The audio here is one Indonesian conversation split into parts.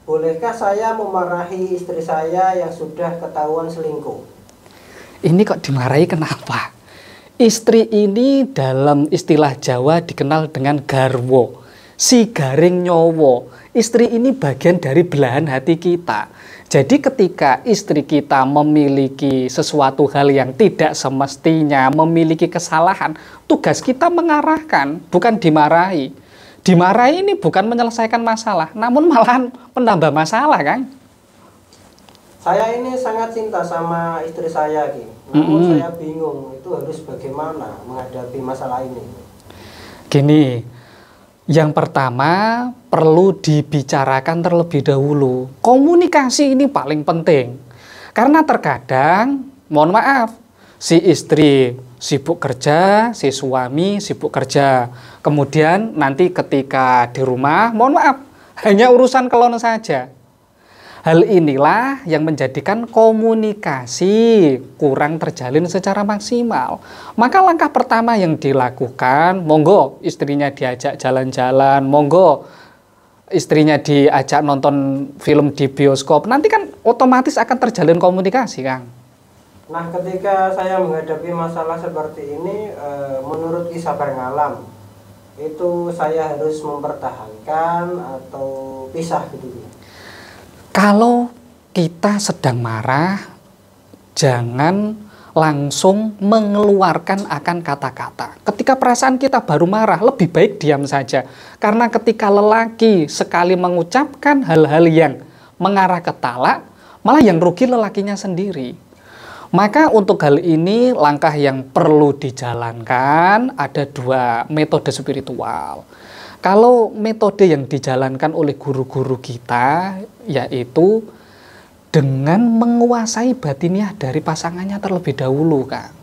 bolehkah saya memarahi istri saya yang sudah ketahuan selingkuh? Ini kok dimarahi kenapa? Istri ini dalam istilah Jawa dikenal dengan garwo, si garing nyowo. Istri ini bagian dari belahan hati kita. Jadi ketika istri kita memiliki sesuatu hal yang tidak semestinya, memiliki kesalahan, tugas kita mengarahkan, bukan dimarahi. Dimarahi ini bukan menyelesaikan masalah, namun malahan menambah masalah, Kang. Saya ini sangat cinta sama istri saya, Ki. Namun saya bingung itu harus bagaimana menghadapi masalah ini. Gini, yang pertama perlu dibicarakan terlebih dahulu. Komunikasi ini paling penting. Karena terkadang, mohon maaf, si istri sibuk kerja, si suami sibuk kerja. Kemudian nanti ketika di rumah, mohon maaf, hanya urusan kelon saja. Hal inilah yang menjadikan komunikasi kurang terjalin secara maksimal. Maka langkah pertama yang dilakukan, monggo istrinya diajak jalan-jalan, monggo istrinya diajak nonton film di bioskop. Nanti kan otomatis akan terjalin komunikasi, Kang. Nah, ketika saya menghadapi masalah seperti ini, menurut kisah berngalam, itu saya harus mempertahankan atau pisah gitu. Kalau kita sedang marah, jangan langsung mengeluarkan akan kata-kata. Ketika perasaan kita baru marah, lebih baik diam saja. Karena ketika lelaki sekali mengucapkan hal-hal yang mengarah ke talak, malah yang rugi lelakinya sendiri. Maka untuk hal ini, langkah yang perlu dijalankan ada dua metode spiritual. Kalau metode yang dijalankan oleh guru-guru kita, yaitu dengan menguasai batiniah dari pasangannya terlebih dahulu, Kak.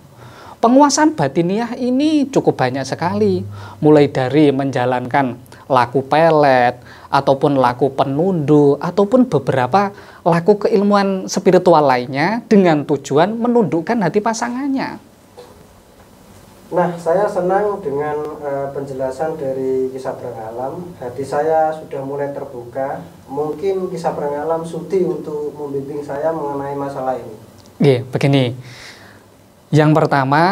Penguasaan batiniah ini cukup banyak sekali, mulai dari menjalankan laku pelet, ataupun laku penunduh, ataupun beberapa laku keilmuan spiritual lainnya dengan tujuan menundukkan hati pasangannya. Nah, saya senang dengan penjelasan dari kisah berngalam. Hati saya sudah mulai terbuka. Mungkin kisah berngalam sudi untuk membimbing saya mengenai masalah ini. Iya, begini. Yang pertama,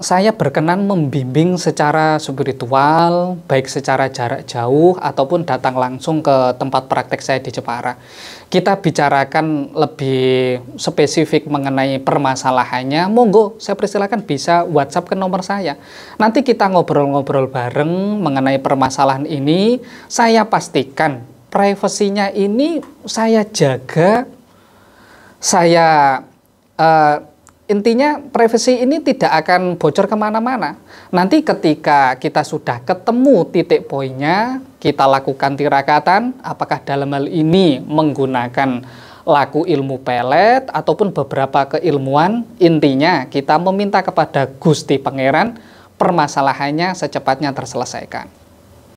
saya berkenan membimbing secara spiritual, baik secara jarak jauh ataupun datang langsung ke tempat praktek saya di Jepara. Kita bicarakan lebih spesifik mengenai permasalahannya, monggo saya persilakan bisa WhatsApp ke nomor saya. Nanti kita ngobrol-ngobrol bareng mengenai permasalahan ini. Saya pastikan privasinya ini saya jaga, intinya privasi ini tidak akan bocor kemana-mana. Nanti ketika kita sudah ketemu titik poinnya, kita lakukan tirakatan, apakah dalam hal ini menggunakan laku ilmu pelet ataupun beberapa keilmuan. Intinya kita meminta kepada Gusti Pangeran permasalahannya secepatnya terselesaikan.